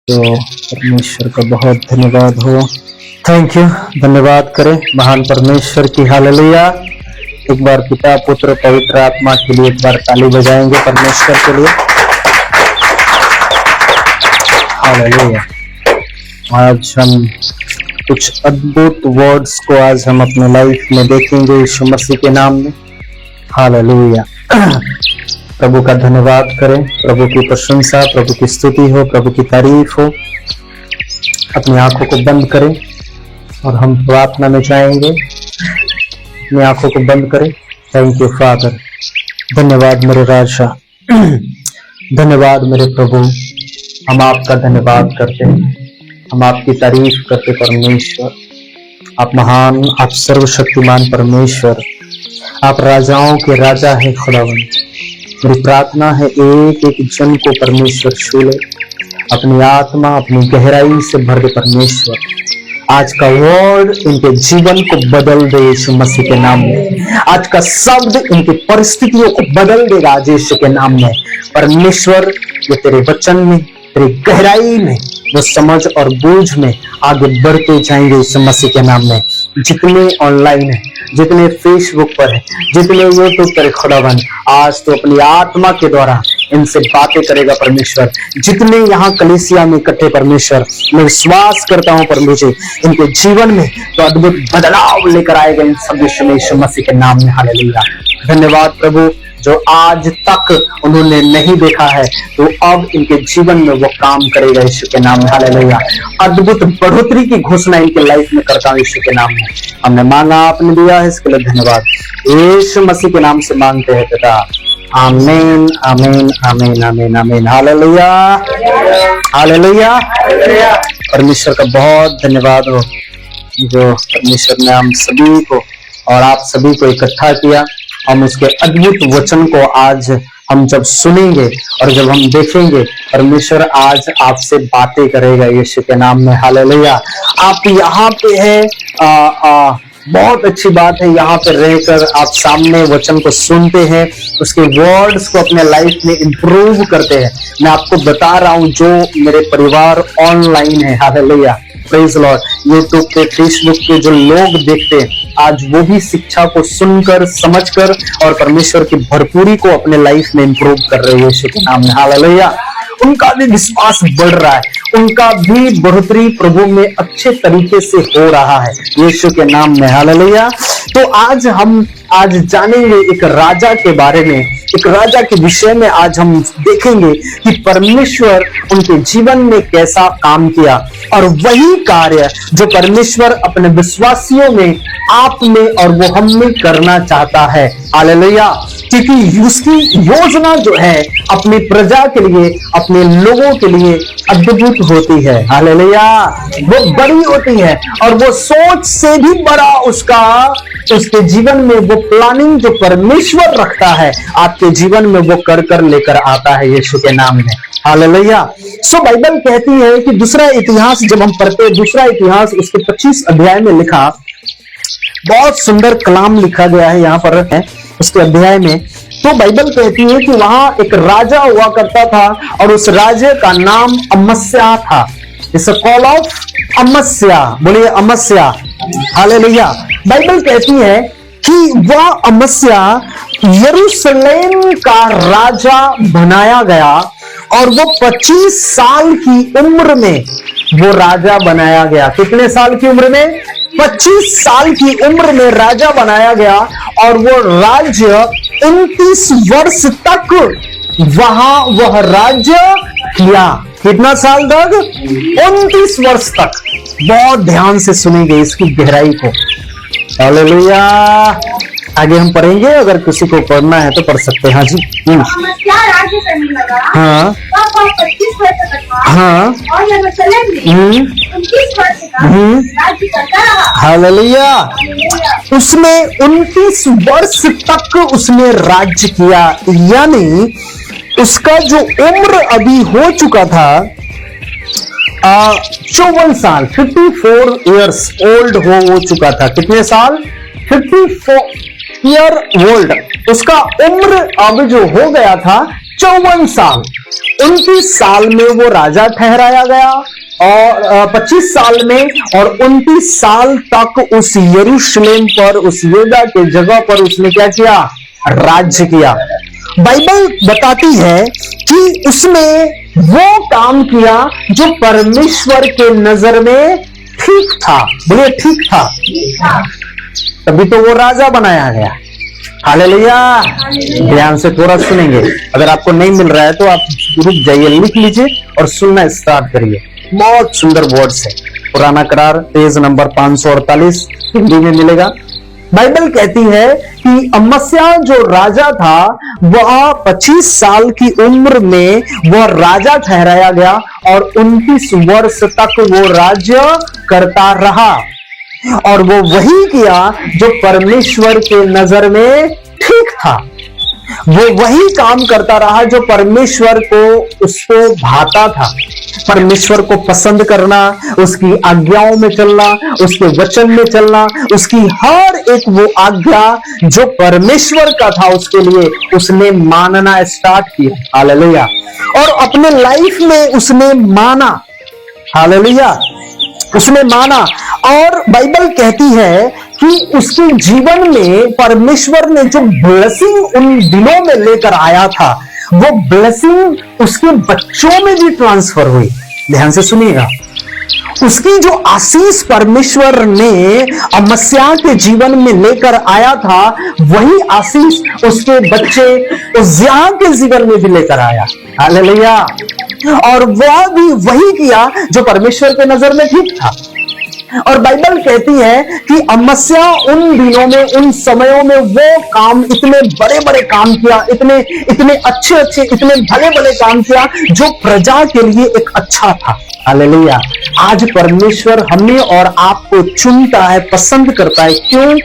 तो परमेश्वर का बहुत धन्यवाद हो। थैंक यू, धन्यवाद करें महान परमेश्वर की। हालेलुया। एक बार पिता पुत्र पवित्र आत्मा के लिए एक बार ताली बजाएंगे परमेश्वर के लिए। हालेलुया। आज हम कुछ अद्भुत वर्ड्स को आज हम अपने लाइफ में देखेंगे यीशु मसीह के नाम में। हालेलुया। प्रभु का धन्यवाद करें, प्रभु की प्रशंसा, प्रभु की स्तुति हो, प्रभु की तारीफ हो। अपनी आंखों को बंद करें और हम प्रार्थना में जाएंगे। अपनी आंखों को बंद करें। Thank you father. धन्यवाद मेरे राजा, धन्यवाद मेरे प्रभु। हम आपका धन्यवाद करते हैं, हम आपकी तारीफ करते परमेश्वर। आप महान, आप सर्वशक्तिमान परमेश्वर, आप राजाओं के राजा है खुदावन। मेरी प्रार्थना है एक एक जन को परमेश्वर छू ले, अपनी आत्मा अपनी गहराई से भर दे परमेश्वर। आज का वर्ड इनके जीवन को बदल दे यीशु मसीह के नाम में। आज का शब्द इनकी परिस्थितियों को बदल देगा आज यीशु के नाम में। परमेश्वर ये तेरे वचन में, तेरी गहराई में, वो समझ और बूझ में आगे बढ़ते जाएंगे यीशु मसीह के नाम में। जितने ऑनलाइन है, जितने फेसबुक पर है, जितने यूट्यूब पर खुदावन, आज तो अपनी आत्मा के द्वारा इनसे बातें करेगा परमेश्वर। जितने यहाँ कलीसिया में इकट्ठे परमेश्वर, मैं विश्वास करता हूँ परमेश्वर इनके जीवन में तो अद्भुत बदलाव लेकर आएगा इन सब विषय में यीशु मसीह के नाम में। हालेलुया। धन्यवाद प्रभु, जो आज तक उन्होंने नहीं देखा है तो अब इनके जीवन में वो काम करेगा यीशु के नाम में। हालेलुया। अद्भुत बढ़ोतरी की घोषणा इनके लाइफ में करता हूँ यीशु के नाम में। हमने मांगा, आपने दिया है, इसके लिए धन्यवाद। यीशु मसीह के नाम से मांगते हैं पिता। आमीन, आमीन, आमीन, आमीन, आमीन। Hallelujah, hallelujah. परमेश्वर का बहुत धन्यवाद हो जो परमेश्वर ने हम सभी को और आप सभी को इकट्ठा किया। हम उसके अद्भुत वचन को आज हम जब सुनेंगे और जब हम देखेंगे, परमेश्वर आज आपसे बातें करेगा यीशु के नाम में। हालेलुया। आप यहाँ पे है, बहुत अच्छी बात है। यहाँ पे रहकर आप सामने वचन को सुनते हैं, उसके वर्ड्स को अपने लाइफ में इंप्रूव करते हैं। मैं आपको बता रहा हूँ जो मेरे परिवार ऑनलाइन है, हालेलुया, प्रेज लॉर्ड, यूट्यूब पे, फेसबुक पे जो लोग देखते हैं, आज वो भी शिक्षा को सुनकर, समझकर और परमेश्वर की भरपूरी को अपने लाइफ में इंप्रूव कर रहे हैं यीशु के नाम में। हालेलुया। उनका भी विश्वास बढ़ रहा है, उनका भी बढ़ोतरी प्रभु में अच्छे तरीके से हो रहा है यीशु के नाम में। हालेलुया। तो हम आज जानेंगे एक राजा के बारे में, एक राजा के विषय में आज हम देखेंगे कि परमेश्वर उनके जीवन में कैसा काम किया और वही कार्य जो परमेश्वर अपने विश्वासियों में, आप में और वो हम में करना चाहता है। हालेलुया। क्योंकि उसकी योजना जो है अपनी प्रजा के लिए, अपने लोगों के लिए अद्भुत होती है। हालेलुया। वो बड़ी होती है और वो सोच से भी बड़ा उसके जीवन में वो प्लानिंग जो परमेश्वर रखता है आपके जीवन में वो कर लेकर आता है यीशु के नाम में। हालेलुया। सो बाइबल कहती है कि दूसरा इतिहास जब हम पढ़ते हैं, दूसरा इतिहास उसके 25 अध्याय में लिखा, बहुत सुंदर कलाम लिखा गया है यहाँ पर है उसके अध्याय में। तो बाइबल कहती है कि वहां एक राजा हुआ करता था और उस राजे का नाम अमस्या था। इट्स अ कॉल ऑफ अमस्या। बोलिए अमस्या। हालेलुया। बाइबल कहती है कि वह अमस्या यरूशलेम का राजा बनाया गया और वो 25 साल की उम्र में वो राजा बनाया गया। कितने साल की उम्र में? 25 साल की उम्र में राजा बनाया गया और वो राज्य 29 वर्ष तक वह राज्य किया। कितना साल तक? 29 वर्ष तक। बहुत ध्यान से सुनेंगे इसकी गहराई को। हालेलुया। आगे हम पढ़ेंगे, अगर किसी को पढ़ना है तो पढ़ सकते हैं। हाँ जी। राज्य करने लगा। हाँ, 25 वर्ष तक था। हाँ, और यरूशलेम में 29 वर्ष तक राज्य करता रहा। हालेलुया। उसने 29 वर्ष तक उसने राज्य किया, यानी उसका जो उम्र अभी हो चुका था 54 साल, 54 इयर्स ओल्ड हो चुका था। कितने साल? 54 ईयर ओल्ड। उसका उम्र अब जो हो गया था 54 साल। 29 साल में वो राजा ठहराया गया और 25 साल में, और 29 साल तक उस यरूशलेम पर, उस यहूदा के जगह पर उसने क्या किया? राज्य किया। बाइबल बताती है कि उसने वो काम किया जो परमेश्वर के नजर में ठीक था। बोलिए ठीक था, तभी तो वो राजा बनाया गया। हालेलुया। ध्यान से थोड़ा सुनेंगे, अगर आपको नहीं मिल रहा है तो आप रुक जाइए, लिख लीजिए और सुनना स्टार्ट करिए। बहुत सुंदर वर्ड्स है। पुराना करार पेज नंबर 548 हिंदी में मिलेगा। बाइबल कहती है कि अमस्या जो राजा था वह 25 साल की उम्र में वह राजा ठहराया गया और 29 वर्ष तक वो राज्य करता रहा, और वो वही किया जो परमेश्वर के नजर में ठीक था। वो वही काम करता रहा जो परमेश्वर को उसको भाता था। परमेश्वर को पसंद करना, उसकी आज्ञाओं में चलना, उसके वचन में चलना, उसकी हर एक वो आज्ञा जो परमेश्वर का था उसके लिए उसने मानना स्टार्ट किया। हालेलुया। और अपने लाइफ में उसने माना। हालेलुया। उसने माना, और बाइबल कहती है कि उसके जीवन में परमेश्वर ने जो ब्लेसिंग उन दिनों में लेकर आया था वो ब्लेसिंग उसके बच्चों में भी ट्रांसफर हुई। ध्यान से सुनिएगा, उसकी जो आशीष परमेश्वर ने अमस्या के जीवन में लेकर आया था वही आशीष उसके बच्चे उज्जियाह के जीवन में भी लेकर आया। हालेलुया। और वह भी वही किया जो परमेश्वर के नजर में ठीक था। और बाइबल कहती है कि अमस्या उन दिनों में, उन समयों में वो काम, इतने बड़े बड़े काम किया, इतने अच्छे अच्छे, इतने भले भले काम किया जो प्रजा के लिए एक अच्छा था। हालेलुया। आज परमेश्वर हमें और आपको चुनता है, पसंद करता है। क्यों?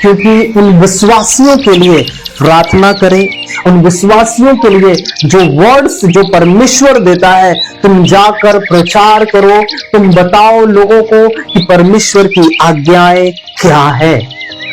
क्योंकि उन विश्वासियों के लिए प्रार्थना करें, उन विश्वासियों के लिए जो वर्ड्स जो परमेश्वर देता है, तुम जाकर प्रचार करो, तुम बताओ लोगों को कि परमेश्वर की आज्ञाएं क्या है।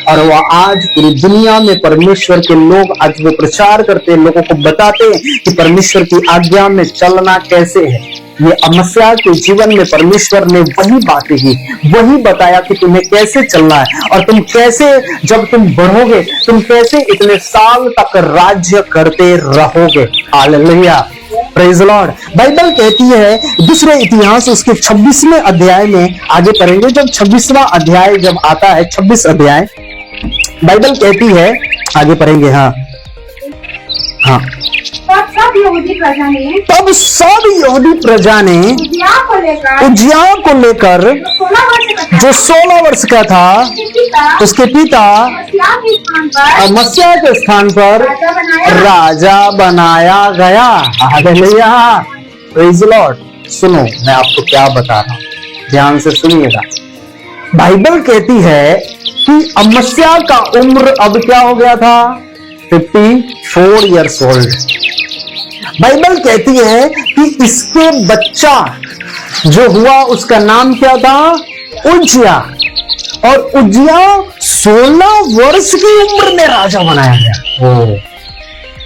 और वह आज पूरी दुनिया में परमेश्वर के लोग आज वो प्रचार करते हैं, लोगों को बताते हैं कि परमेश्वर की आज्ञा में चलना कैसे है। ये अमस्या के जीवन में परमेश्वर ने वही बातें की, वही बताया कि तुम्हें कैसे चलना है और तुम कैसे, जब तुम बढ़ोगे, तुम कैसे इतने साल तक राज्य करते रहोगे। हालेलुया। Praise Lord. बाइबल कहती है दूसरे इतिहास उसके 26वें अध्याय में, आगे पढ़ेंगे जब 26वां अध्याय जब आता है, 26 अध्याय, बाइबल कहती है, आगे पढ़ेंगे। हाँ हाँ। तब सब यहूदी प्रजा ने उज्जियाह को लेकर जो 16 वर्ष का था उसके पिता अमस्या के स्थान पर राजा बनाया गया। हालेलुया। Praise Lord. सुनो मैं आपको क्या बता रहा हूं, ध्यान से सुनिएगा। बाइबल कहती है कि अमस्या का उम्र अब क्या हो गया था? 54 ईयर्स ओल्ड। बाइबल कहती है कि इसके बच्चा जो हुआ उसका नाम क्या था? उज्जियाह। और उज्जियाह 16 वर्ष की उम्र में राजा बनाया गया। ओ,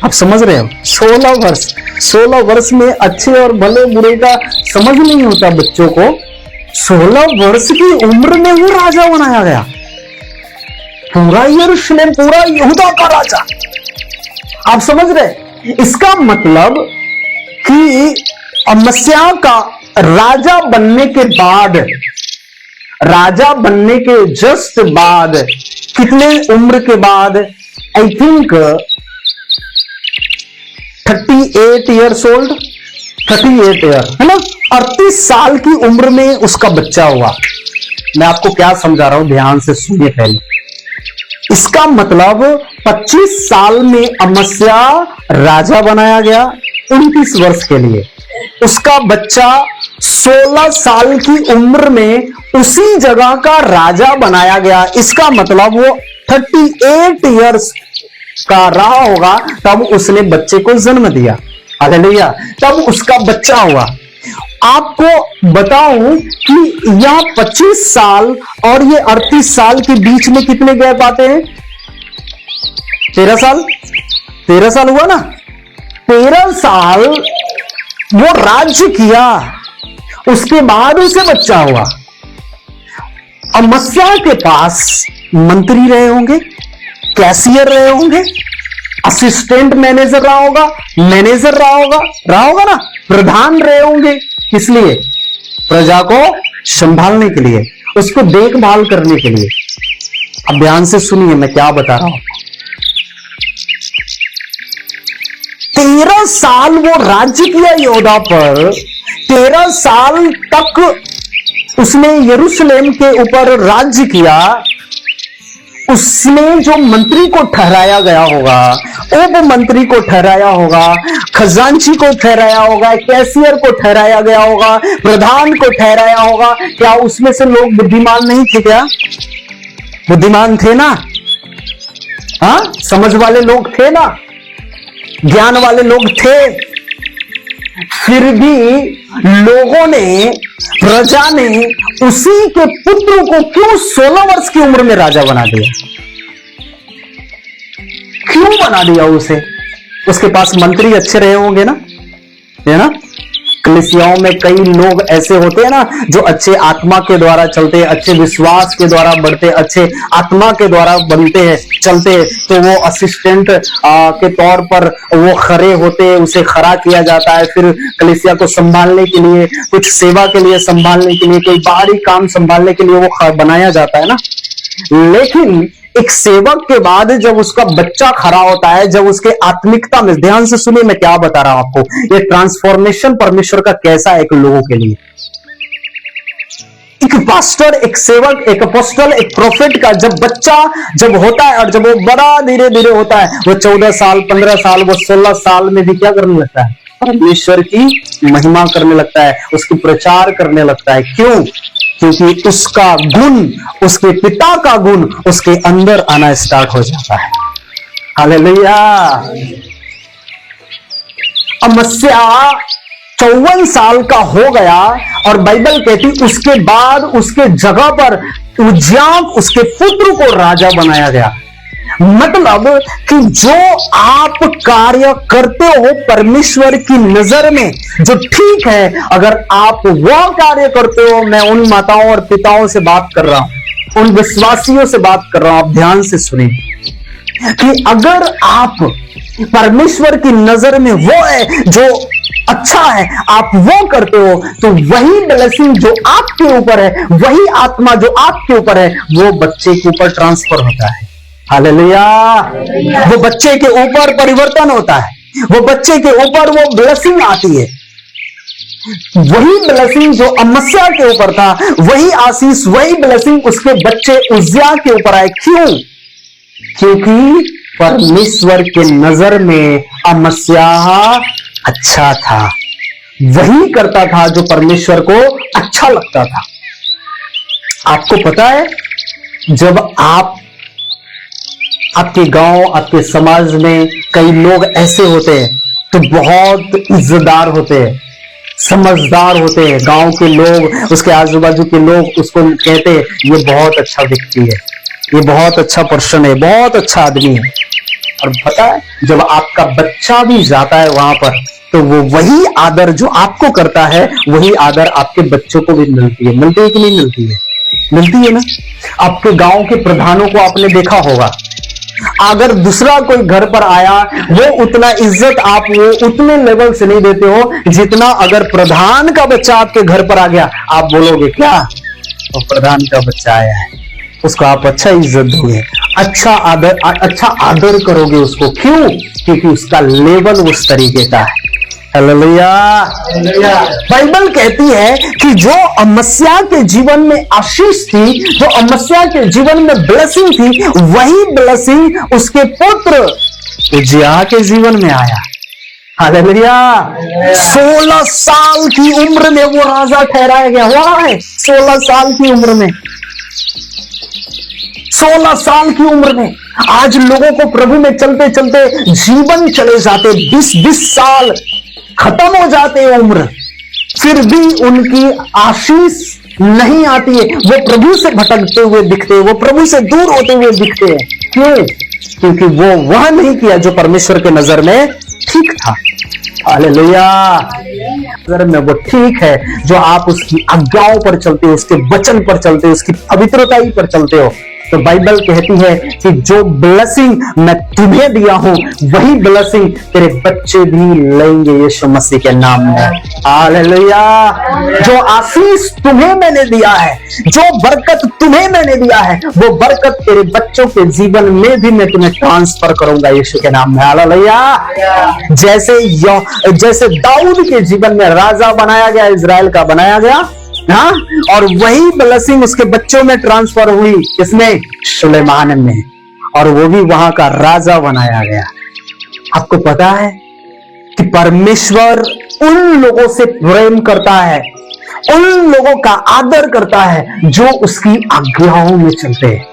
आप समझ रहे हो? 16 वर्ष में अच्छे और भले बुरे का समझ नहीं होता बच्चों को। 16 वर्ष की उम्र में वो राजा बनाया गया, पूरा यरूशलेम, पूरा यहूदा का राजा। आप समझ रहे? इसका मतलब कि अमस्या का राजा बनने के बाद, राजा बनने के जस्ट बाद, कितने उम्र के बाद? I think 38 years old, 38 year, है ना? 38 साल की उम्र में उसका बच्चा हुआ। मैं आपको क्या समझा रहा हूं, ध्यान से सुनिए पहले। इसका मतलब 25 साल में अमस्या राजा बनाया गया 29 वर्ष के लिए। उसका बच्चा 16 साल की उम्र में उसी जगह का राजा बनाया गया। इसका मतलब वो 38 इयर्स का रहा होगा तब उसने बच्चे को जन्म दिया। हालेलुया। तब उसका बच्चा हुआ। आपको बताऊं कि यह 25 साल और ये 38 साल के बीच में कितने गैप आते हैं? 13 साल। 13 साल हुआ ना? 13 साल वो राज्य किया, उसके बाद उसे बच्चा हुआ। अमस्या के पास मंत्री रहे होंगे, कैशियर रहे होंगे, असिस्टेंट मैनेजर रहा होगा, मैनेजर रहा होगा ना, प्रधान रहे होंगे। किस लिए? प्रजा को संभालने के लिए, उसको देखभाल करने के लिए। अब ध्यान से सुनिए मैं क्या बता रहा हूं। 13 साल वो राज्य किया यहूदा पर। 13 साल तक उसने यरूशलेम के ऊपर राज्य किया। उसमें जो मंत्री को ठहराया गया होगा, उप मंत्री को ठहराया होगा, खजांची को ठहराया होगा, कैशियर को ठहराया गया होगा, प्रधान को ठहराया होगा, क्या उसमें से लोग बुद्धिमान नहीं थे? क्या बुद्धिमान थे ना? हाँ, समझ वाले लोग थे ना, ज्ञान वाले लोग थे। फिर भी लोगों ने, प्रजा ने उसी के पुत्र को क्यों 16 वर्ष की उम्र में राजा बना दिया? क्यों बना दिया उसे? उसके पास मंत्री अच्छे रहे होंगे ना, है ना? कलीसियाओं में कई लोग ऐसे होते हैं ना जो अच्छे आत्मा के द्वारा चलते हैं, अच्छे विश्वास के द्वारा बढ़ते, अच्छे आत्मा के द्वारा बनते हैं, चलते हैं। तो वो असिस्टेंट के तौर पर वो खड़े होते हैं, उसे खड़ा किया जाता है। फिर कलीसिया को संभालने के लिए, कुछ सेवा के लिए संभालने के लिए, कोई बाहरी काम संभालने के लिए वो बनाया जाता है ना। लेकिन एक सेवक के बाद जब उसका बच्चा खड़ा होता है, जब उसके आत्मिकता में, ध्यान से सुनिए मैं क्या बता रहा हूं आपको, ये ट्रांसफॉर्मेशन परमेश्वर का कैसा है एक लोगों के लिए। एक पास्टर, एक सेवक, एक अपोस्टल, एक प्रोफेट का जब बच्चा जब होता है और जब वो बड़ा धीरे धीरे होता है, वो 14 साल, 15 साल, वो 16 साल में भी क्या करने लगता है? परमेश्वर की महिमा करने लगता है, उसकी प्रचार करने लगता है। क्यों? क्योंकि उसका गुण, उसके पिता का गुण उसके अंदर आना स्टार्ट हो जाता है। हालेलुया। अमस्या 54 साल का हो गया और बाइबल कहती उसके बाद उसके जगह पर उज्जियाह उसके पुत्र को राजा बनाया गया। मतलब कि जो आप कार्य करते हो परमेश्वर की नजर में जो ठीक है, अगर आप वह कार्य करते हो, मैं उन माताओं और पिताओं से बात कर रहा हूं, उन विश्वासियों से बात कर रहा हूं, आप ध्यान से सुनिए कि अगर आप परमेश्वर की नजर में वो है जो अच्छा है, आप वो करते हो, तो वही ब्लेसिंग जो आपके ऊपर है, वही आत्मा जो आपके ऊपर है, वो बच्चे के ऊपर ट्रांसफर होता है। हालेलुया। वो बच्चे के ऊपर परिवर्तन होता है, वो बच्चे के ऊपर वो ब्लेसिंग आती है। वही ब्लेसिंग जो अमस्या के ऊपर था, वही आशीष, वही ब्लेसिंग उसके बच्चे उज्जियाह के ऊपर आए। क्यों? क्योंकि परमेश्वर के नजर में अमस्या अच्छा था, वही करता था जो परमेश्वर को अच्छा लगता था। आपको पता है, जब आपके गांव, आपके समाज में कई लोग ऐसे होते हैं तो बहुत इज्जतदार होते हैं, समझदार होते हैं। गांव के लोग, उसके आजू बाजू के लोग उसको कहते हैं ये बहुत अच्छा व्यक्ति है, ये बहुत अच्छा पर्सन है, बहुत अच्छा आदमी है। और पता है, जब आपका बच्चा भी जाता है वहां पर, तो वो वही आदर जो आपको करता है, वही आदर आपके बच्चों को भी मिलती है। मिलती है कि नहीं मिलती है? मिलती है ना। आपके गांव के प्रधानों को आपने देखा होगा, अगर दूसरा कोई घर पर आया, वो उतना इज्जत आप वो उतने लेवल से नहीं देते हो जितना अगर प्रधान का बच्चा आपके घर पर आ गया, आप बोलोगे क्या, तो प्रधान का बच्चा आया है, उसको आप अच्छा इज्जत दोगे, अच्छा आदर करोगे उसको। क्यों? क्योंकि उसका लेवल उस तरीके का है। हालेलुया। बाइबल कहती है कि जो अमस्या के जीवन में आशीष थी, जो अमस्या के जीवन में ब्लेसिंग थी, वही ब्लेसिंग उसके पुत्र उज्जियाह के जीवन में आया। हालेलुया। 16 साल की उम्र में वो राजा ठहराया गया हुआ है। 16 साल की उम्र में, 16 साल की उम्र में। आज लोगों को प्रभु में चलते चलते जीवन चले जाते, 20-20 साल खत्म हो जाते हैं उम्र, फिर भी उनकी आशीष नहीं आती है। वो प्रभु से भटकते हुए दिखते हैं, वो प्रभु से दूर होते हुए दिखते हैं। क्यों? क्योंकि वो वह नहीं किया जो परमेश्वर के नजर में ठीक था। हालेलुया। नजर में वो ठीक है जो आप उसकी आज्ञाओं पर चलते हो, उसके वचन पर चलते हो, उसकी पवित्रताई पर चलते हो। तो बाइबल कहती है कि जो ब्लेसिंग मैं तुम्हें दिया हूं वही ब्लेसिंग तेरे बच्चे भी लेंगे यीशु मसीह के नाम में। हालेलुया। जो आशीष तुम्हें मैंने दिया है, जो बरकत तुम्हें मैंने दिया है, वो बरकत तेरे बच्चों के जीवन में भी मैं तुम्हें ट्रांसफर करूंगा यीशु के नाम में। हालेलुया। जैसे दाऊद के जीवन में राजा बनाया गया, इजराइल का बनाया गया, हाँ, और वही ब्लेसिंग उसके बच्चों में ट्रांसफर हुई, किसमें? सुलेमान में, और वो भी वहां का राजा बनाया गया। आपको पता है कि परमेश्वर उन लोगों से प्रेम करता है, उन लोगों का आदर करता है जो उसकी आज्ञाओं में चलते हैं।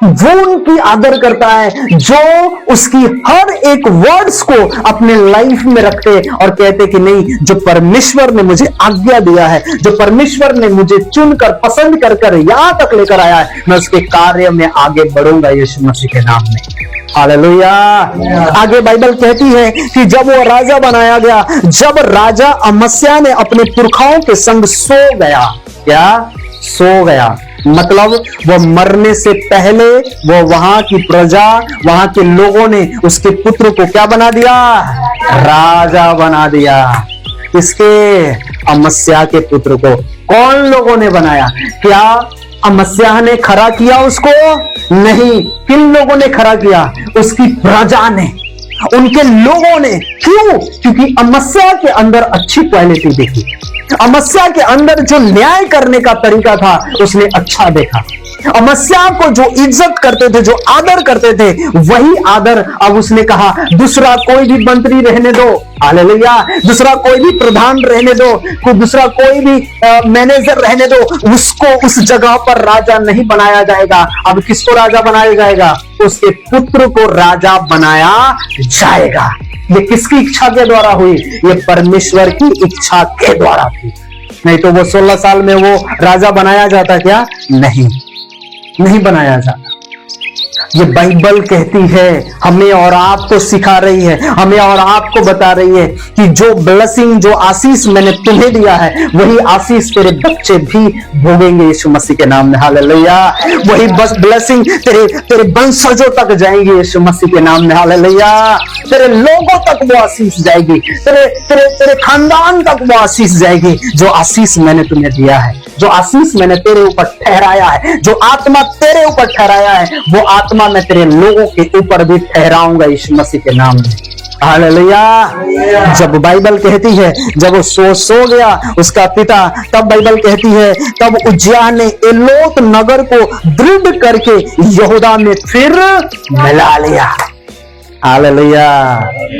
वो उनकी आदर करता है जो उसकी हर एक वर्ड्स को अपने लाइफ में रखते और कहते कि नहीं, जो परमेश्वर ने मुझे आज्ञा दिया है, जो परमेश्वर ने मुझे चुनकर पसंद कर कर यहां तक लेकर आया है, मैं उसके कार्य में आगे बढ़ूंगा यीशु मसीह के नाम में। हालेलुया। आगे बाइबल कहती है कि जब वो राजा बनाया गया, जब राजा अमस्या ने अपने पुरखाओं के संग सो गया, क्या सो गया मतलब वो मरने से पहले वो वहां की प्रजा, वहां के लोगों ने उसके पुत्र को क्या बना दिया? राजा बना दिया। इसके अमस्या के पुत्र को कौन लोगों ने बनाया? क्या अमस्या ने खड़ा किया उसको? नहीं। किन लोगों ने खड़ा किया? उसकी प्रजा ने, उनके लोगों ने। क्यों? क्योंकि अमस्या के अंदर अच्छी क्वालिटी देखी, अमस्या के अंदर जो न्याय करने का तरीका था उसने अच्छा देखा। अमस्या को जो इज्जत करते थे, जो आदर करते थे, वही आदर अब उसने कहा दूसरा कोई भी मंत्री रहने दो, हालेलुया, दूसरा कोई भी प्रधान रहने दो, दूसरा कोई भी मैनेजर रहने दो, उसको उस जगह पर राजा नहीं बनाया जाएगा। अब किसको राजा बनाया जाएगा? उसके पुत्र को राजा बनाया जाएगा। ये किसकी इच्छा के द्वारा हुई? ये परमेश्वर की इच्छा के द्वारा थी। नहीं तो वो 16 साल में वो राजा बनाया जाता क्या? नहीं बनाया जाता। ये बाइबल कहती है, हमें और आपको सिखा रही है, हमें और आपको बता रही है कि जो ब्लेसिंग, जो आशीष मैंने तुम्हें दिया है, वही आशीष तेरे बच्चे भी भोगेंगे यीशु मसीह के नाम में। हालेलुया। वही बस ब्लेसिंग तेरे वंशजों तक जाएंगे यीशु मसीह के नाम में। हालेलुया। तेरे लोगों तक वो आशीष जाएगी, तेरे खानदान तक वो आशीष जाएगी। जो आशीष मैंने तुम्हें दिया है, जो आशीष मैंने तेरे ऊपर ठहराया है, जो आत्मा तेरे ऊपर ठहराया है, वो आत्मा मैं तेरे लोगों के ऊपर भी ठहराऊंगा यीशु मसीह के नाम में। हालेलुया। जब बाइबल कहती है जब वो सो गया उसका पिता, तब बाइबल कहती है तब उज्जियाह ने एलोत नगर को दृढ़ करके यहूदा में फिर मिला लिया। हालेलुया।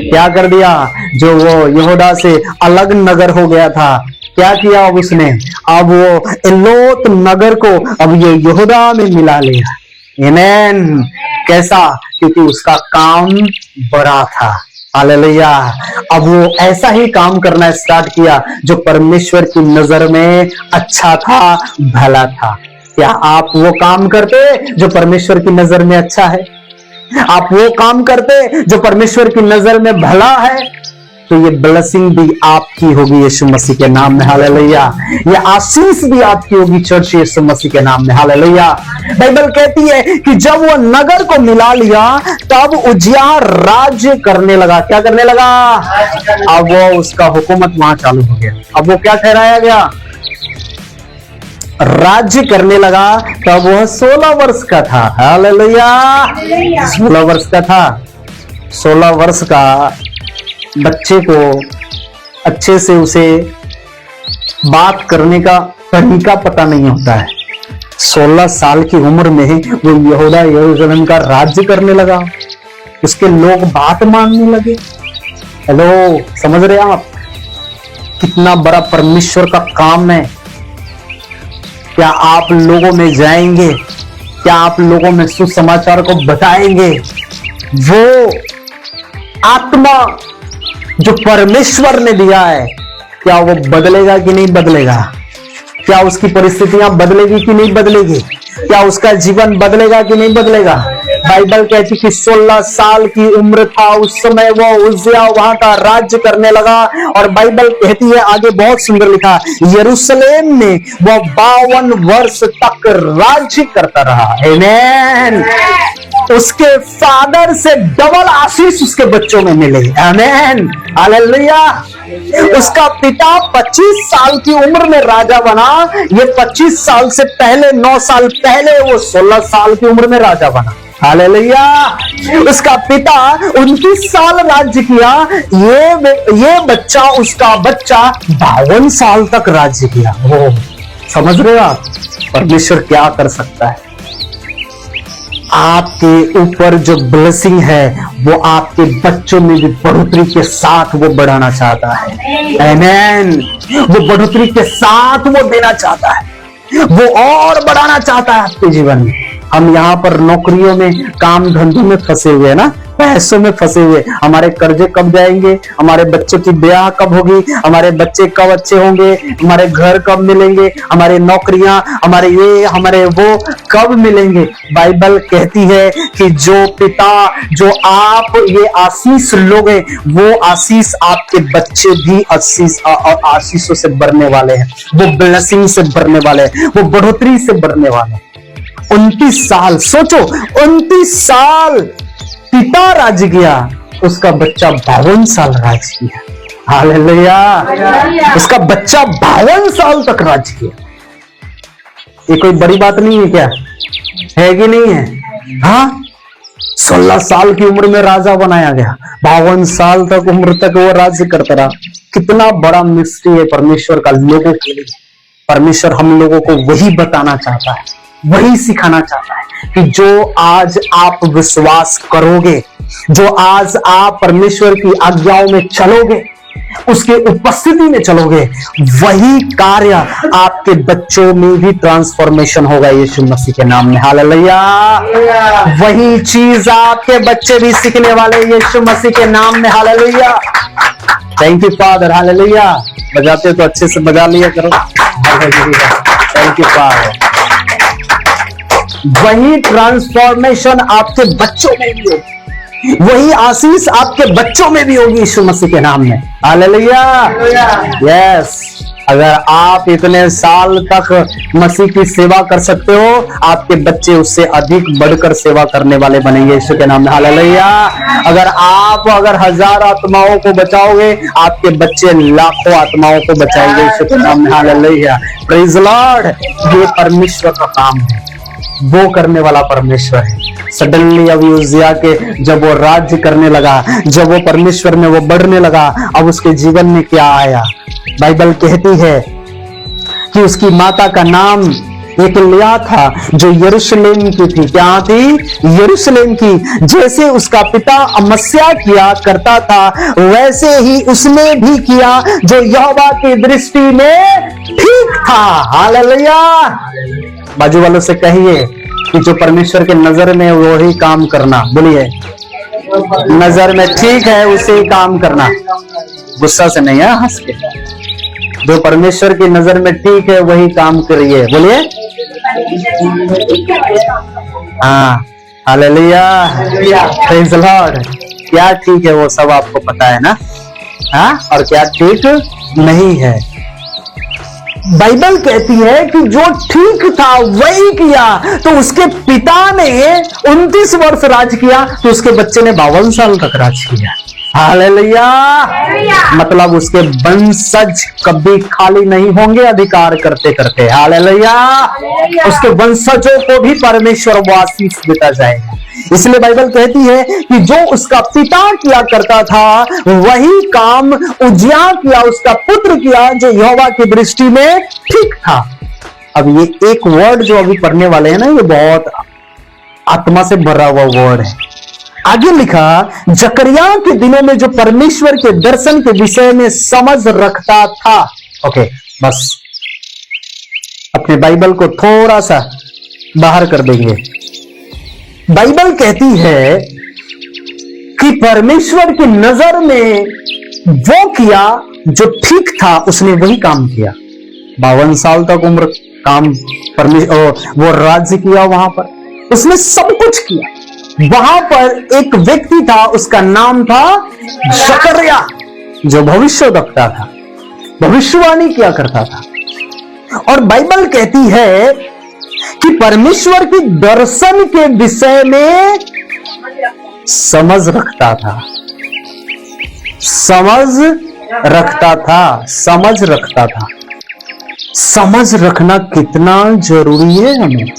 क्या कर दिया? जो वो यहूदा से अलग नगर हो गया था, क्या किया अब उसने? अब वो एलोत नगर को अब ये यहूदा में मिला लिया। आमीन। कैसा? क्योंकि उसका काम बड़ा था। हालेलुया। अब वो ऐसा ही काम करना स्टार्ट किया जो परमेश्वर की नजर में अच्छा था, भला था। क्या आप वो काम करते जो परमेश्वर की नजर में अच्छा है? आप वो काम करते जो परमेश्वर की नजर में भला है? तो ये ब्लेसिंग भी आपकी होगी यीशु मसीह के नाम में। हालेलुया। ये आशीष भी आपकी होगी चर्च यीशु मसीह के नाम में। हालेलुया। बाइबल कहती है कि जब वो नगर को मिला लिया तब उज्जियाह राज्य करने लगा। क्या करने लगा? अब वो उसका हुकूमत वहां चालू हो गया। अब वो क्या ठहराया गया? राज्य करने लगा। तब वह 16 वर्ष का था। हालेलुया। 16 वर्ष का था। 16 वर्ष का बच्चे को अच्छे से उसे बात करने का तरीका पता नहीं होता है। 16 साल की उम्र में वो यहूदा यरूशलेम का राज्य करने लगा। उसके लोग बात मानने लगे। हेलो, समझ रहे आप कितना बड़ा परमेश्वर का काम है? क्या आप लोगों में जाएंगे? क्या आप लोगों में सुसमाचार को बताएंगे? वो आत्मा जो परमेश्वर ने दिया है, क्या वो बदलेगा कि नहीं बदलेगा? क्या उसकी परिस्थितियां बदलेगी कि नहीं बदलेगी? क्या उसका जीवन बदलेगा कि नहीं बदलेगा? बाइबल कहती कि 16 साल की उम्र था उस समय वो उज्जिया वहां का राज्य करने लगा। और बाइबल कहती है आगे बहुत सुंदर लिखा, यरूशलेम में वो 52 वर्ष तक राज्य करता रहा। आमीन। उसके फादर से डबल आशीष उसके बच्चों में मिले। आमीन, हालेलुया। उसका पिता 25 साल की उम्र में राजा बना। ये 25 साल से पहले 9 साल पहले वो 16 साल की उम्र में राजा बना। हालेलुया। उसका पिता 29 साल राज्य किया। ये बच्चा, उसका बच्चा 52 साल तक राज्य किया। ओ, समझ रहे हो आप परमेश्वर क्या कर सकता है? आपके ऊपर जो ब्लेसिंग है वो आपके बच्चों में भी बढ़ोतरी के साथ वो बढ़ाना चाहता है। आमीन। वो बढ़ोतरी के साथ वो देना चाहता है, वो और बढ़ाना चाहता है आपके जीवन में। हम यहाँ पर नौकरियों में, काम धंधों में फंसे हुए हैं ना, पैसों में फंसे हुए। हमारे कर्जे कब जाएंगे, हमारे बच्चों की ब्याह कब होगी, हमारे बच्चे कब अच्छे होंगे, हमारे घर कब मिलेंगे, हमारी नौकरियां, हमारे ये हमारे वो कब मिलेंगे। बाइबल कहती है कि जो पिता, जो आप ये आशीष लोगे, वो आशीष आपके बच्चे भी आशीषों से भरने वाले हैं, वो ब्लेसिंग से भरने वाले हैं, वो बढ़ोतरी से भरने वाले हैं। 29 साल, सोचो 29 साल पिता राज्य किया, उसका बच्चा 52 साल राज्य किया। हालेलुया। उसका बच्चा 52 साल तक राज्य किया। ये कोई बड़ी बात नहीं है क्या? है कि नहीं है? हाँ, 16 साल की उम्र में राजा बनाया गया, 52 साल तक उम्र तक वो राज्य करता रहा। कितना बड़ा मिस्ट्री है परमेश्वर का लोगों के लिए। परमेश्वर हम लोगों को वही बताना चाहता है, वही सिखाना चाहता है कि जो आज आप विश्वास करोगे, जो आज आप परमेश्वर की आज्ञाओं में चलोगे, उसके उपस्थिति में चलोगे, वही कार्य आपके बच्चों में भी ट्रांसफॉर्मेशन होगा यीशु मसीह के नाम में। हालेलुया। वही चीज आपके बच्चे भी सीखने वाले यीशु मसीह के नाम में। Hallelujah. Thank you father. Hallelujah. बजाते तो अच्छे से बजा लिया करो। हालेलुया। Thank you father. वही ट्रांसफॉर्मेशन आपके बच्चों में भी होगी, वही आशीष आपके बच्चों में भी होगी यीशु मसीह के नाम में। हालेलुया। यस। अगर आप इतने साल तक मसीह की सेवा कर सकते हो, आपके बच्चे उससे अधिक बढ़कर सेवा करने वाले बनेंगे यीशु के नाम में। हालेलुया। अगर 1000 आत्माओं को बचाओगे, आपके बच्चे लाखों आत्माओं को बचाएंगे यीशु के नाम में। हालेलुया। Praise Lord. ये परमेश्वर का काम है, वो करने वाला परमेश्वर है। सडनली अब उज्जिया के जब वो राज्य करने लगा, जब वो परमेश्वर में वो बढ़ने लगा, अब उसके जीवन में क्या आया? बाइबल कहती है कि उसकी माता का नाम एक लिया था जो यरूशलेम की थी। क्या थी? यरूशलेम की। जैसे उसका पिता अमस्या किया करता था, वैसे ही उसने भी किया जो यहोवा की दृष्टि में ठीक था। हालेलुया। बाजू वालों से कहिए कि जो परमेश्वर के नजर में वही काम करना। बोलिए, नजर में ठीक है उसे ही काम करना। गुस्सा से नहीं है, हंस के। जो परमेश्वर की नजर में ठीक है वही काम करिए। बोलिए हाँ। हालेलुया। Praise the Lord. क्या ठीक है वो सब आपको पता है ना, हाँ, और क्या ठीक नहीं है। बाइबल कहती है कि जो ठीक था वही किया। तो उसके पिता ने 29 वर्ष राज किया, तो उसके बच्चे ने 52 साल तक राज किया। हालेलुया। मतलब उसके वंशज कभी खाली नहीं होंगे अधिकार करते करते। हालेलुया। उसके वंशजों को भी परमेश्वर वो आशीष देता जाएगा। इसलिए बाइबल कहती है कि जो उसका पिता किया करता था वही काम उज्जिया किया, उसका पुत्र किया, जो यहोवा की दृष्टि में ठीक था। अब ये एक वर्ड जो अभी पढ़ने वाले हैं ना, ये बहुत आत्मा से भरा हुआ वर्ड है। आगे लिखा, जकरिया के दिनों में जो परमेश्वर के दर्शन के विषय में समझ रखता था। ओके, बस अपने बाइबल को थोड़ा सा बाहर कर देंगे। बाइबल कहती है कि परमेश्वर की नजर में वो किया जो ठीक था, उसने वही काम किया। 52 साल तक उम्र काम परमेश्वर वो राज्य किया, वहां पर उसने सब कुछ किया। वहां पर एक व्यक्ति था, उसका नाम था जकरिया, जो भविष्यवक्ता था, भविष्यवाणी किया करता था। और बाइबल कहती है कि परमेश्वर की दर्शन के विषय में समझ रखता था, समझ रखता था, समझ रखता था। समझ रखना कितना जरूरी है हमें।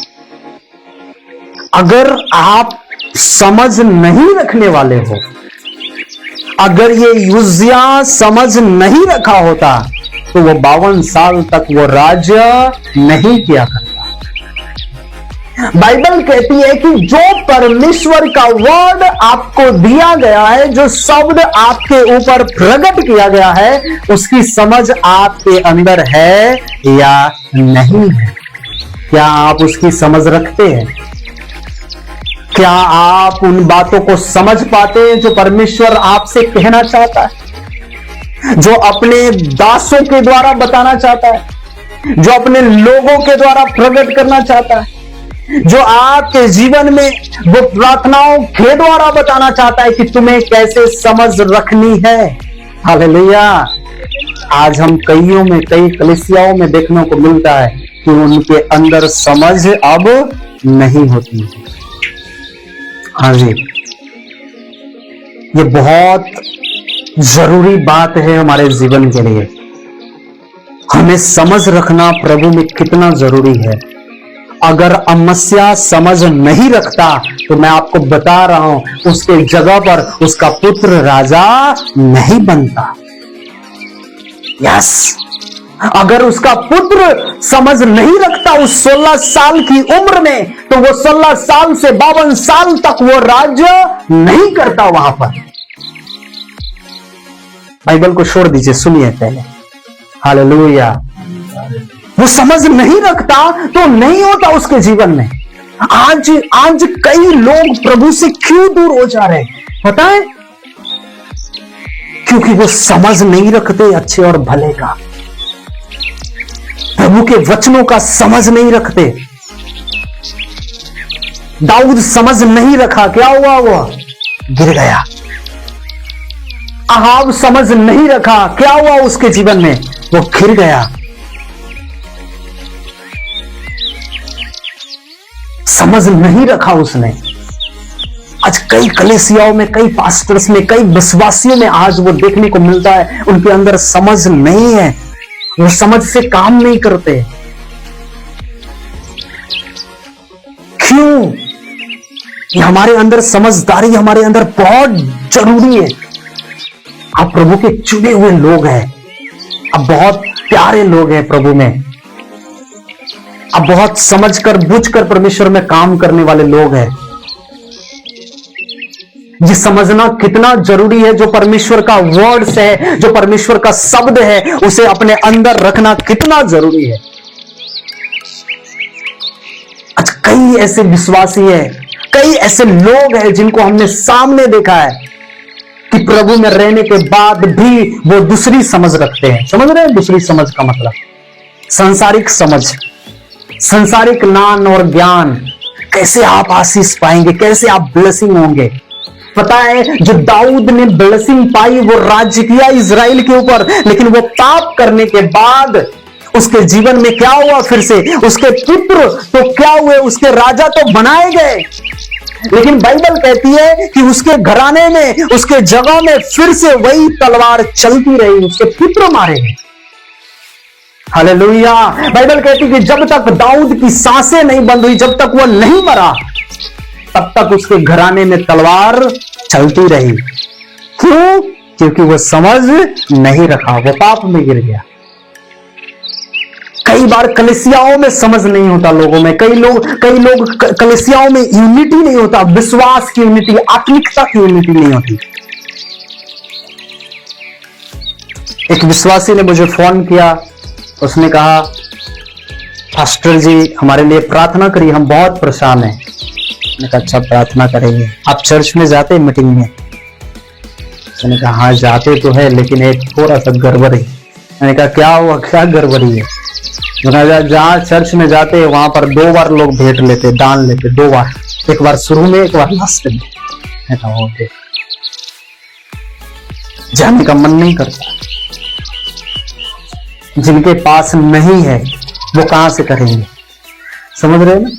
अगर आप समझ नहीं रखने वाले हो, अगर ये युजिया समझ नहीं रखा होता तो वो 52 साल तक वो राज्य नहीं किया करता। बाइबल कहती है कि जो परमेश्वर का वर्ड आपको दिया गया है, जो शब्द आपके ऊपर प्रकट किया गया है, उसकी समझ आपके अंदर है या नहीं है? क्या आप उसकी समझ रखते हैं? क्या आप उन बातों को समझ पाते हैं जो परमेश्वर आपसे कहना चाहता है, जो अपने दासों के द्वारा बताना चाहता है, जो अपने लोगों के द्वारा प्रकट करना चाहता है, जो आपके जीवन में वो प्रार्थनाओं के द्वारा बताना चाहता है कि तुम्हें कैसे समझ रखनी है? हालेलुया। आज हम कईयों में, कई कलीसियाओं में देखने को मिलता है कि उनके अंदर समझ अब नहीं होती है। हाँ जी, ये बहुत जरूरी बात है हमारे जीवन के लिए। हमें समझ रखना प्रभु में कितना जरूरी है। अगर अमस्या समझ नहीं रखता तो मैं आपको बता रहा हूं, उसके जगह पर उसका पुत्र राजा नहीं बनता। यस, अगर उसका पुत्र समझ नहीं रखता उस 16 साल की उम्र में, तो वो 16 साल से 52 साल तक वो राज्य नहीं करता वहां पर। बाइबल को छोड़ दीजिए, सुनिए पहले। हालेलुया। वो समझ नहीं रखता तो नहीं होता उसके जीवन में। आज कई लोग प्रभु से क्यों दूर हो जा रहे हैं पता है? क्योंकि वो समझ नहीं रखते अच्छे और भले का, प्रभु के वचनों का समझ नहीं रखते। दाऊद समझ नहीं रखा, क्या हुआ? वो गिर गया। अहाब समझ नहीं रखा, क्या हुआ उसके जीवन में? वो गिर गया। समझ नहीं रखा उसने। आज कई कलीसियाओं में, कई पास्टर्स में, कई विश्वासियों में आज वो देखने को मिलता है, उनके अंदर समझ नहीं है, वो समझ से काम नहीं करते। क्यों? ये हमारे अंदर समझदारी हमारे अंदर बहुत जरूरी है। आप प्रभु के चुने हुए लोग हैं, आप बहुत प्यारे लोग हैं प्रभु में, आप बहुत समझकर बुझकर परमेश्वर में काम करने वाले लोग हैं। ये समझना कितना जरूरी है, जो परमेश्वर का वर्ड्स है, जो परमेश्वर का शब्द है, उसे अपने अंदर रखना कितना जरूरी है। आज कई ऐसे विश्वासी हैं, कई ऐसे लोग हैं जिनको हमने सामने देखा है कि प्रभु में रहने के बाद भी वो दूसरी समझ रखते हैं। समझ रहे हैं? दूसरी समझ का मतलब संसारिक समझ, संसारिक ज्ञान और ज्ञान। कैसे आप आशीष पाएंगे, कैसे आप ब्लेसिंग होंगे। पता है, जो दाऊद ने ब्लेसिंग पाई, वो राज्य किया इजराइल के ऊपर, लेकिन वो पाप करने के बाद उसके जीवन में क्या हुआ? फिर से उसके पुत्र तो क्या हुए? उसके राजा तो बनाए गए, लेकिन बाइबल कहती है कि उसके घराने में, उसके जगह में फिर से वही तलवार चलती रही, उसके पुत्र मारे गए। हालेलुया। बाइबल कहती है कि जब तक दाऊद की सांसें नहीं बंद हुई, जब तक वो नहीं मरा, तब तक उसके घराने में तलवार चलती रही। क्यों? क्योंकि वो समझ नहीं रखा, वो पाप में गिर गया। कई बार कलीसियाओं में समझ नहीं होता लोगों में, कई लोग कलीसियाओं में यूनिटी नहीं होता, विश्वास की यूनिटी, आत्मिकता की यूनिटी नहीं होती। एक विश्वासी ने मुझे फोन किया, उसने कहा पास्टर जी हमारे लिए प्रार्थना करिए, हम बहुत परेशान हैं। मैंने कहा अच्छा प्रार्थना करेंगे। आप चर्च में जाते हैं मीटिंग में? मैंने कहा हाँ जाते तो है, लेकिन एक थोड़ा सा गड़बड़ी। मैंने कहा क्या हुआ, क्या गड़बड़ी है? जहां चर्च में जाते हैं वहां पर 2 बार लोग भेंट लेते, दान लेते, 2 बार। एक बार शुरू में, एक बार लास्ट में, ऐसा होते जाने का मन नहीं करता। जिनके पास नहीं है वो कहां से करेंगे, समझ रहे हैं ना?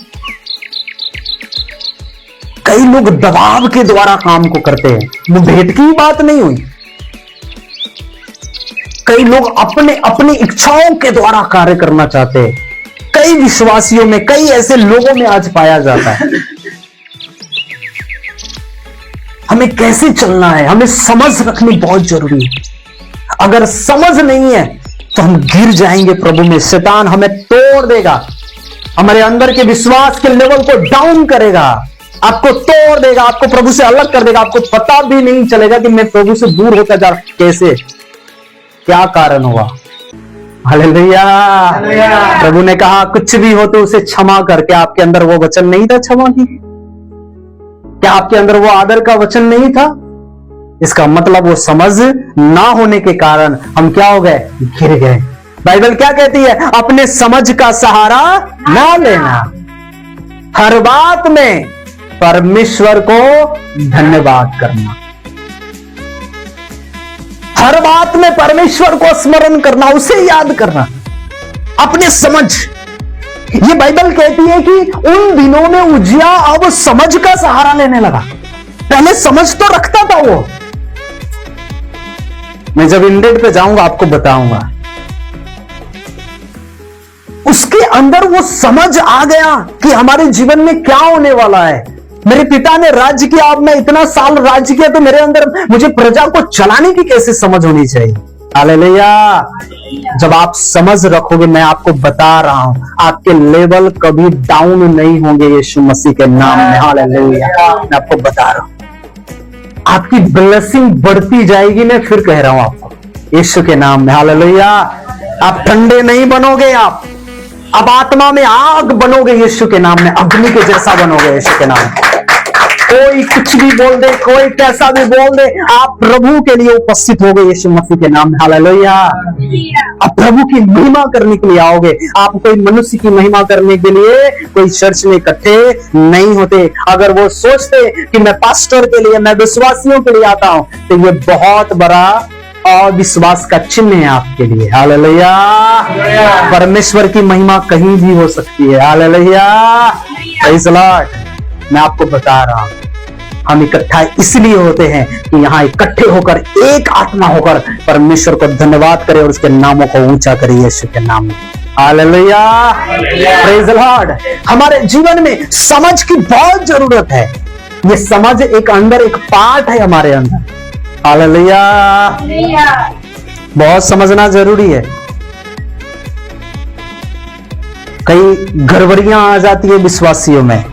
कई लोग दबाव के द्वारा काम को करते हैं, वो भेंट की बात नहीं हुई। कई लोग अपने अपनी इच्छाओं के द्वारा कार्य करना चाहते हैं। कई विश्वासियों में, कई ऐसे लोगों में आज पाया जाता है। हमें कैसे चलना है, हमें समझ रखनी बहुत जरूरी है। अगर समझ नहीं है तो हम गिर जाएंगे प्रभु में। शैतान हमें तोड़ देगा, हमारे अंदर के विश्वास के लेवल को डाउन करेगा, आपको तोड़ देगा, आपको प्रभु से अलग कर देगा। आपको पता भी नहीं चलेगा कि मैं प्रभु से दूर होता जा रहा, कैसे, क्या कारण हुआ। हालेलुया। प्रभु ने कहा कुछ भी हो तो उसे क्षमा करके। आपके अंदर वो वचन नहीं था क्षमा की? क्या आपके अंदर वो आदर का वचन नहीं था? इसका मतलब वो समझ ना होने के कारण हम क्या हो गए, गिर गए। बाइबल क्या कहती है, अपने समझ का सहारा ना लेना, हर बात में परमेश्वर को धन्यवाद करना, हर बात में परमेश्वर को स्मरण करना, उसे याद करना, अपने समझ। ये बाइबल कहती है कि उन दिनों में उजिया अब समझ का सहारा लेने लगा। पहले समझ तो रखता था वो। मैं जब इंडेड पे जाऊंगा आपको बताऊंगा। उसके अंदर वो समझ आ गया कि हमारे जीवन में क्या होने वाला है। मेरे पिता ने राज्य किया, अब मैं इतना साल राज्य किया, तो मेरे अंदर मुझे प्रजा को चलाने की कैसे समझ होनी चाहिए। हालेलुया। जब आप समझ रखोगे, मैं आपको बता रहा हूं, आपके लेवल कभी डाउन नहीं होंगे यीशु मसीह के नाम में। हालेलुया। मैं आपको बता रहा हूं, आपकी ब्लेसिंग बढ़ती जाएगी। मैं फिर कह रहा हूं आपको, यीशु के नाम में। हालेलुया। आप ठंडे नहीं बनोगे, आप अब आत्मा में आग बनोगे यीशु के नाम में, अग्नि के जैसा बनोगे यीशु के नाम में। कोई कुछ भी बोल दे, कोई कैसा भी बोल दे, आप प्रभु के लिए उपस्थित होगे यीशु मसीह के नाम में। हालेलुया। आप प्रभु की महिमा करने के लिए आओगे। आप कोई मनुष्य की महिमा करने के लिए कोई चर्च में इकट्ठे नहीं होते। अगर वो सोचते कि मैं पास्टर के लिए, मैं विश्वासियों के लिए आता हूं, तो ये बहुत बड़ा अविश्वास का चिन्ह है आपके लिए। हालेलुया। परमेश्वर की महिमा कहीं भी हो सकती है। हालेलुया। Praise the Lord. मैं आपको बता रहा हूं, हम इकट्ठा इसलिए होते हैं कि यहां इकट्ठे होकर, एक आत्मा होकर परमेश्वर को धन्यवाद करें और उसके नामों को ऊंचा करें यीशु के नाम में। हालेलुया। Praise the Lord. हमारे जीवन में समझ की बहुत जरूरत है। ये समझ एक अंदर एक पार्ट है हमारे अंदर। हालेलुया। बहुत समझना जरूरी है। कई गड़बड़ियां आ जाती है विश्वासियों में,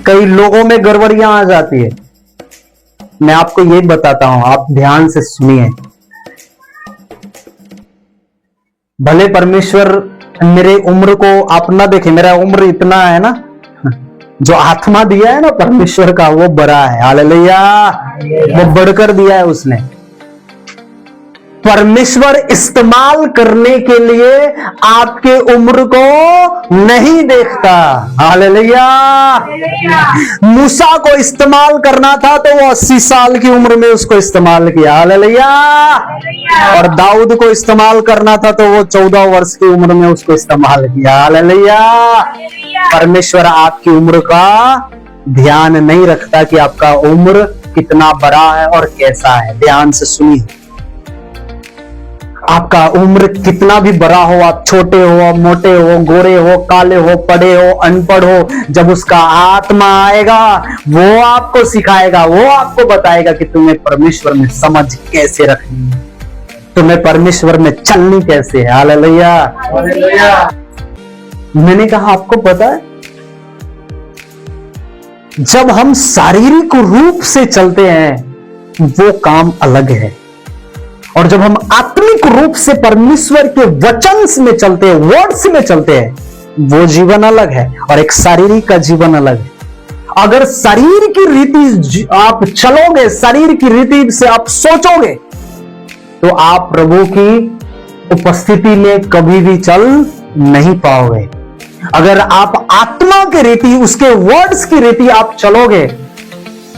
कई लोगों में गड़बड़ियां आ जाती है। मैं आपको ये बताता हूं, आप ध्यान से सुनिए। भले परमेश्वर मेरे उम्र को आप ना देखें, मेरा उम्र इतना है ना, जो आत्मा दिया है ना परमेश्वर का, वो बड़ा है। हालेलुया। वो बढ़कर दिया है उसने। परमेश्वर इस्तेमाल करने के लिए आपके उम्र को नहीं देखता। हालेलुया। मूसा को इस्तेमाल करना था तो वो 80 साल की उम्र में उसको इस्तेमाल किया। हालेलुया। और दाऊद को इस्तेमाल करना था तो वो 14 वर्ष की उम्र में उसको इस्तेमाल किया। हालेलुया। परमेश्वर आपकी उम्र का ध्यान नहीं रखता कि आपका उम्र कितना बड़ा है और कैसा है। ध्यान से सुनिए, आपका उम्र कितना भी बड़ा हो, आप छोटे हो, मोटे हो, गोरे हो, काले हो, पढ़े हो, अनपढ़ हो, जब उसका आत्मा आएगा वो आपको सिखाएगा, वो आपको बताएगा कि तुम्हें परमेश्वर में समझ कैसे रखनी है, तुम्हें परमेश्वर में चलनी कैसे है। हालेलुया। मैंने कहा आपको पता है, जब हम शारीरिक रूप से चलते हैं वो काम अलग है, और जब हम आत्मिक रूप से परमेश्वर के वचन में चलते हैं, वर्ड्स में चलते हैं, वो जीवन अलग है और एक शारीरिक का जीवन अलग है। अगर शरीर की रीति आप चलोगे, शरीर की रीति से आप सोचोगे, तो आप प्रभु की उपस्थिति में कभी भी चल नहीं पाओगे। अगर आप आत्मा की रीति, उसके वर्ड्स की रीति आप चलोगे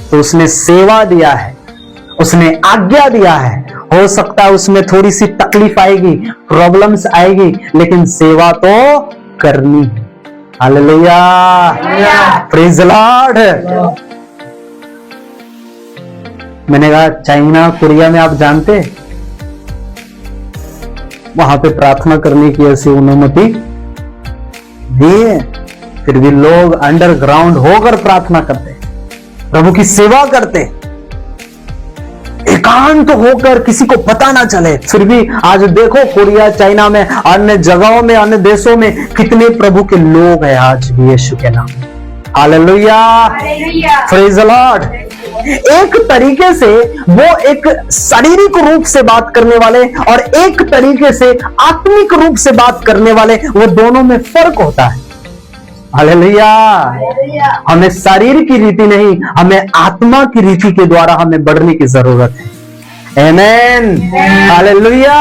तो उसने सेवा दिया है, उसने आज्ञा दिया है। हो सकता है उसमें थोड़ी सी तकलीफ आएगी, प्रॉब्लम्स आएगी, लेकिन सेवा तो करनी है। Hallelujah, praise the Lord. मैंने कहा चाइना कोरिया में आप जानते, वहां पे प्रार्थना करने की ऐसी अनुमति दी है, फिर भी लोग अंडरग्राउंड होकर प्रार्थना करते, प्रभु की सेवा करते, एकांत होकर, किसी को पता ना चले। फिर भी आज देखो कोरिया, चाइना में, अन्य जगहों में, अन्य देशों में कितने प्रभु के लोग हैं आज भी यीशु के नाम। Hallelujah, praise the Lord. एक तरीके से वो एक शारीरिक रूप से बात करने वाले और एक तरीके से आत्मिक रूप से बात करने वाले, वो दोनों में फर्क होता है। हालेलुया, हमें शरीर की रीति नहीं, हमें आत्मा की रीति के द्वारा हमें बढ़ने की जरूरत है। आमेन, हालेलुया।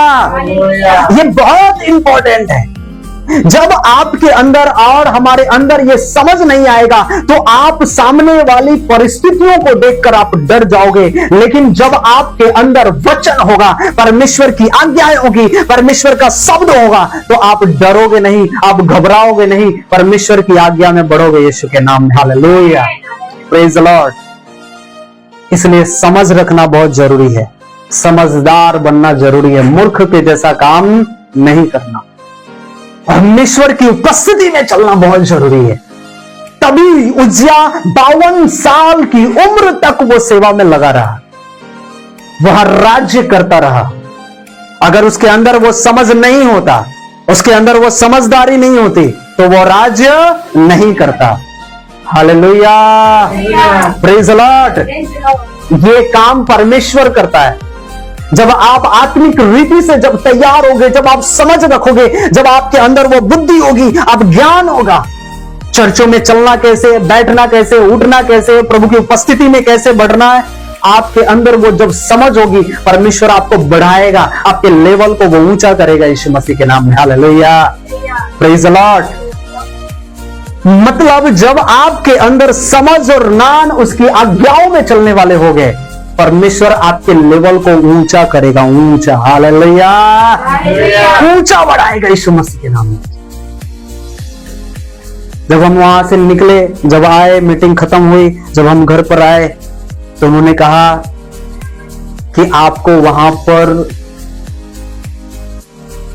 ये बहुत इंपॉर्टेंट है। जब आपके अंदर और हमारे अंदर ये समझ नहीं आएगा तो आप सामने वाली परिस्थितियों को देखकर आप डर जाओगे, लेकिन जब आपके अंदर वचन होगा, परमेश्वर की आज्ञाएं होगी, परमेश्वर का शब्द होगा, तो आप डरोगे नहीं, आप घबराओगे नहीं, परमेश्वर की आज्ञा में बढ़ोगे यीशु के नाम में। Hallelujah, praise the Lord. इसलिए समझ रखना बहुत जरूरी है, समझदार बनना जरूरी है, मूर्ख के जैसा काम नहीं करना, परमेश्वर की उपस्थिति में चलना बहुत जरूरी है। तभी उज्जिया 52 साल की उम्र तक वो सेवा में लगा रहा, वह राज्य करता रहा। अगर उसके अंदर वो समझ नहीं होता, उसके अंदर वो समझदारी नहीं होती, तो वो राज्य नहीं करता। Hallelujah, praise the Lord. ये काम परमेश्वर करता है। जब आप आत्मिक रीति से जब तैयार होगे, जब आप समझ रखोगे, जब आपके अंदर वो बुद्धि होगी, आप ज्ञान होगा, चर्चों में चलना कैसे, बैठना कैसे, उठना कैसे, प्रभु की उपस्थिति में कैसे बढ़ना है, आपके अंदर वो जब समझ होगी, परमेश्वर आपको बढ़ाएगा, आपके लेवल को वो ऊंचा करेगा यीशु मसीह के नाम में। Hallelujah, praise the Lord. मतलब जब आपके अंदर समझ और ज्ञान उसकी आज्ञाओं में चलने वाले हो गए, परमेश्वर आपके लेवल को ऊंचा करेगा, ऊंचा। हालेलुया, ऊंचा बढ़ाएगा यीशु मसीह के नाम में। जब हम वहां से निकले, जब आए, मीटिंग खत्म हुई, जब हम घर पर आए, तो उन्होंने कहा कि आपको वहां पर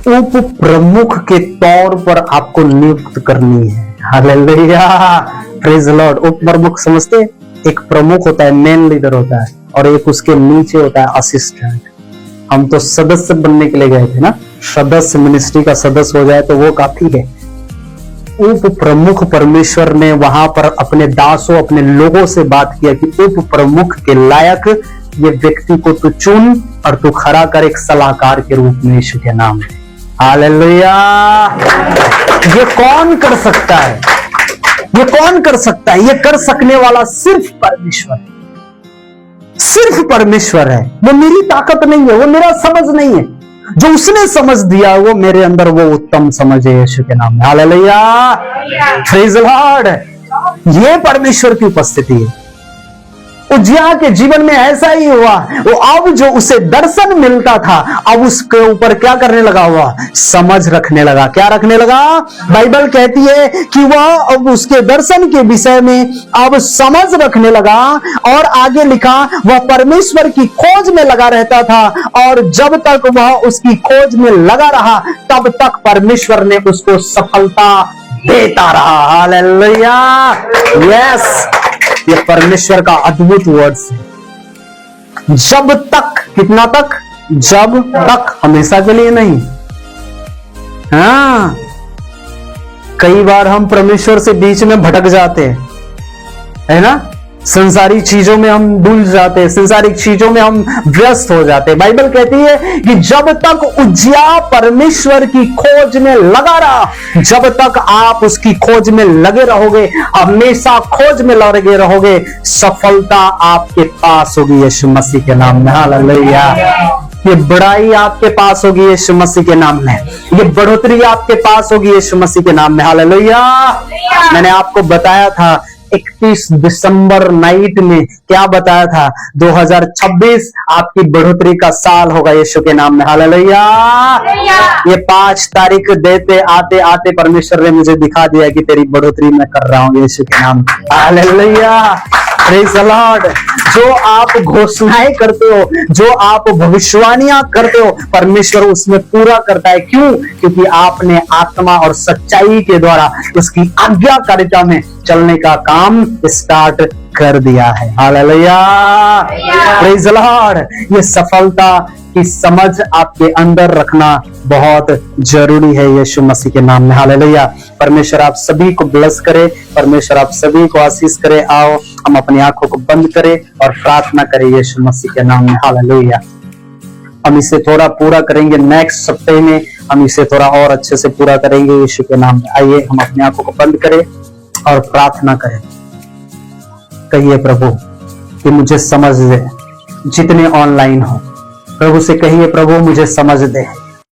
उप प्रमुख के तौर पर आपको नियुक्त करनी है। Hallelujah, praise the Lord. उप प्रमुख समझते, एक प्रमुख होता है, मेन लीडर होता है, और एक उसके नीचे होता है असिस्टेंट। हम तो सदस्य बनने के लिए गए थे ना, सदस्य, मिनिस्ट्री का सदस्य हो जाए तो वो काफी है। उप प्रमुख, परमेश्वर ने वहां पर अपने दासों, अपने लोगों से बात किया कि उप प्रमुख के लायक ये व्यक्ति को तू चुन और तू खड़ा कर एक सलाहकार के रूप में यीशु के नाम में। हालेलुया, ये कौन कर सकता है? ये कौन कर सकता है? ये कर सकने वाला सिर्फ परमेश्वर है, सिर्फ परमेश्वर है। वो मेरी ताकत नहीं है, वो मेरा समझ नहीं है, जो उसने समझ दिया वो मेरे अंदर वो उत्तम समझ है यीशु के नाम में। Hallelujah, praise the Lord. ये परमेश्वर की उपस्थिति है। उज्जिया के जीवन में ऐसा ही हुआ। वो अब जो उसे दर्शन मिलता था, अब उसके ऊपर क्या करने लगा? हुआ समझ रखने लगा। क्या रखने लगा? बाइबल कहती है कि वह अब उसके दर्शन के विषय में अब समझ रखने लगा। और आगे लिखा, वह परमेश्वर की खोज में लगा रहता था, और जब तक वह उसकी खोज में लगा रहा तब तक परमेश्वर ने उसको सफलता देता रहा। हालेलुया, यस, ये परमेश्वर का अद्भुत वर्ड्स है। जब तक, कितना तक? जब तक, हमेशा के लिए नहीं। हाँ, कई बार हम परमेश्वर से बीच में भटक जाते हैं, है ना। संसारिक चीजों में हम डूब जाते हैं, संसारिक चीजों में हम व्यस्त हो जाते हैं। बाइबल कहती है कि जब तक उज्जिया परमेश्वर की खोज में लगा रहा, जब तक आप उसकी खोज में लगे रहोगे, हमेशा खोज में लगे रहोगे, सफलता आपके पास होगी यीशु मसीह के नाम में। हालेलुया, ये बड़ाई आपके पास होगी यीशु मसीह के नाम में। ये बढ़ोतरी आपके पास होगी यीशु मसीह के नाम में। हालेलुया। मैंने आपको बताया था 31 दिसंबर नाइट में, क्या बताया था? 2026 आपकी बढ़ोतरी का साल होगा यीशु के नाम में। हालेलुया। ये 5 तारीख देते आते आते परमेश्वर ने मुझे दिखा दिया कि तेरी बढ़ोतरी मैं कर रहा हूं यीशु के नाम में। हालेलुया। Praise the Lord. जो आप घोषणाएं करते हो, जो आप भविष्यवाणियां करते हो, परमेश्वर उसमें पूरा करता है। क्यों? क्योंकि आपने आत्मा और सच्चाई के द्वारा उसकी आज्ञाकारिता में चलने का काम स्टार्ट कर दिया है। हालेलुया। Praise the Lord. ये सफलता की समझ आपके अंदर रखना बहुत जरूरी है यीशु मसीह के नाम में। हालेलुया। परमेश्वर आप सभी को ब्लेस करे, परमेश्वर आप सभी को आशीष करे। आओ हम अपनी आंखों को बंद करें और प्रार्थना करें यीशु मसीह के नाम में। हालेलुया। हम इसे थोड़ा पूरा करेंगे नेक्स्ट सप्ताह में, हम इसे थोड़ा और अच्छे से पूरा करेंगे यीशु के नाम में। आइए हम अपनी आंखों को बंद करें और प्रार्थना करें। कहिए प्रभु कि मुझे समझ दे। जितने ऑनलाइन हो, प्रभु से कहिए प्रभु मुझे समझ दे।